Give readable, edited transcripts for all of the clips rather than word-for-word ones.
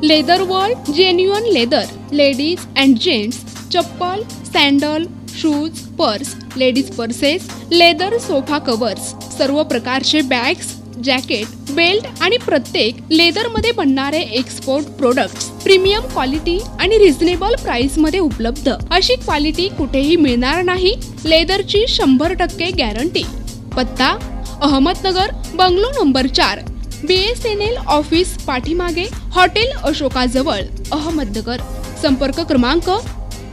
Leather world genuine leather ladies and gents chappal, sandal, shoes, purse, ladies purses, leather sofa covers, सर्व प्रकारचे bags, jacket, belt आणि प्रत्येक लेदरमध्ये बनणारे एक्सपोर्ट प्रोडक्ट्स प्रीमियम क्वालिटी आणि reasonable price मध्ये उपलब्ध. अशी क्वालिटी कुठेही मिळणार नाही. लेदरची 100% गॅरंटी. पत्ता Ahmednagar, bungalow number 4, BSNL office पाठीमागे, हॉटेल अशोकाजवळ, अहमदनगर. संपर्क क्रमांक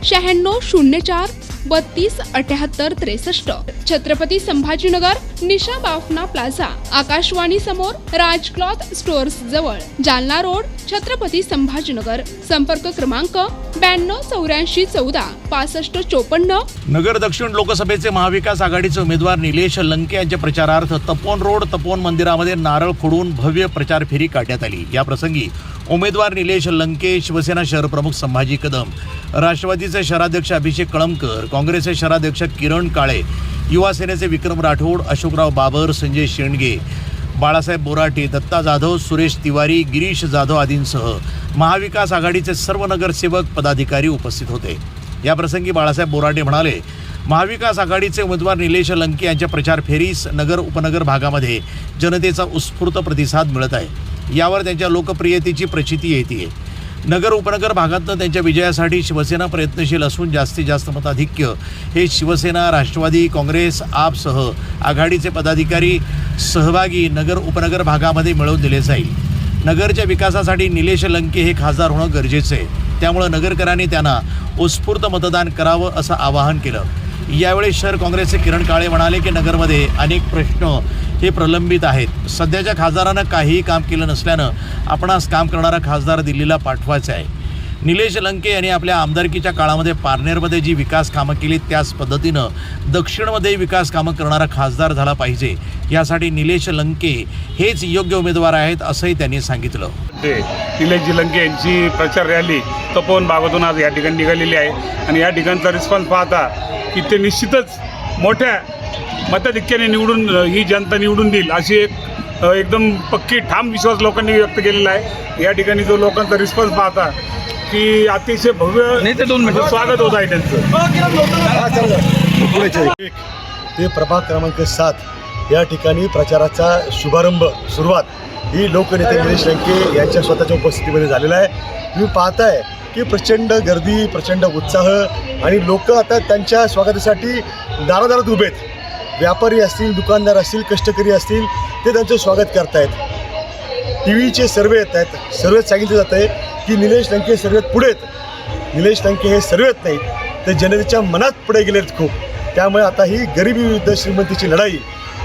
9604 32 78 63. छत्रपती संभाजीनगर, निशा बाफना प्लाझा, आकाशवाणी समोर, राज क्लॉथ स्टोअर्स जवळ, जालना रोड, छत्रपती संभाजीनगर. संपर्क क्रमांक 92 84 14 65 54. नगर दक्षिण लोकसभेचे महाविकास आघाडीचे उमेदवार निलेश लंके यांच्या प्रचारार्थ तपोवन रोड तपोवन मंदिरामध्ये नारळ फोडून भव्य प्रचार फेरी काढण्यात आली. या प्रसंगी उमेदवार निलेश लंके, शिवसेना शहर प्रमुख संभाजी कदम, राष्ट्रवादीचे शहराध्यक्ष अभिषेक कळमकर, काँग्रेसचे शहराध्यक्ष किरण काळे, युवा सेनेचे विक्रम राठोड, अशोकराव बाबर, संजय शेंडगे, बाळासाहेब बोराटे, दत्ता जाधव, सुरेश तिवारी, गिरीश जाधव आदींसह महाविकास आघाडीचे सर्व नगरसेवक पदाधिकारी उपस्थित होते. या प्रसंगी बाळासाहेब बोराटे म्हणाले, महाविकास आघाडीचे उमेदवार निलेश लंके यांच्या प्रचार फेरीस नगर उपनगर भागामध्ये जनतेचा उत्स्फूर्त प्रतिसाद मिळत आहे. यावर त्यांच्या लोकप्रियतेची प्रचिती येते. नगर उपनगर भागातनं त्यांच्या विजयासाठी शिवसेना प्रयत्नशील असून जास्तीत जास्त मताधिक्य हे शिवसेना, राष्ट्रवादी काँग्रेस, आपसह आघाडीचे पदाधिकारी सहभागी नगर उपनगर भागामध्ये मिळवून दिले जाईल. नगरच्या विकासासाठी निलेश लंके हे खासदार होणं गरजेचं आहे. त्यामुळं नगरकरांनी त्यांना उत्स्फूर्त मतदान करावं असं आवाहन केलं. यावेळी शहर काँग्रेसचे किरण काळे म्हणाले की नगरमध्ये अनेक प्रश्न हे प्रलंबित आहेत. सध्याच्या खासदारानं काहीही काम केलं नसल्यानं आपणास काम करणारा खासदार दिल्लीला पाठवायचा आहे. निलेश लंके यांनी आपल्या आमदारकीच्या काळामध्ये पारनेरमध्ये जी विकास कामं केली त्याच पद्धतीनं दक्षिणमध्ये विकास कामं करणारा खासदार झाला पाहिजे. यासाठी निलेश लंके हेच योग्य उमेदवार आहेत असंही त्यांनी सांगितलं. निलेश लंके यांची प्रचार रॅली तपोवन भागातून आज या ठिकाणी निघालेली आहे आणि या ठिकाणचा रिस्पॉन्स पाहता की ते निश्चितच मोठ्या मताधिक्याने ही जनता निवडून देईल अशी एकदम पक्की ठाम विश्वास लोकांनी व्यक्त केलेला आहे. या ठिकाणी जो लोकांचा रिस्पॉन्स पाहता की अतिशय भव्य स्वागत होत आहे त्यांचं. ते प्रभाग क्रमांक 7 या ठिकाणी प्रचाराचा सुरुवात ही लोकनेते निलेश लंके यांच्या स्वतःच्या उपस्थितीमध्ये झालेला आहे. तुम्ही पाहताय की प्रचंड गर्दी, प्रचंड उत्साह आणि लोक आता त्यांच्या स्वागतासाठी दारादारात उभे आहेत. व्यापारी असतील, दुकानदार असतील, कष्टकरी असतील, ते त्यांचं स्वागत करतायत. TVचे सर्वे येत आहेत. सर्वेत सांगितलं जातं आहे की निलेश लंके सर्वेत पुढे आहेत. निलेश लंके हे सर्वेत नाहीत तर जनतेच्या मनात पुढे गेलेत खूप. त्यामुळे आता ही गरिबी विरुद्ध श्रीमंतीची लढाई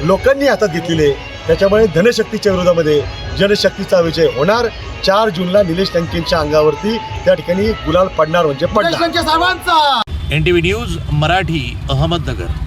लोकांनी हातात घेतलेली आहे. त्याच्यामुळे धनशक्तीच्या विरोधामध्ये जनशक्तीचा विजय होणार. 4 जूनला निलेश लंकेंच्या अंगावरती त्या ठिकाणी गुलाल पडणार म्हणजे पडणार. NTV news Marathi, Ahmednagar.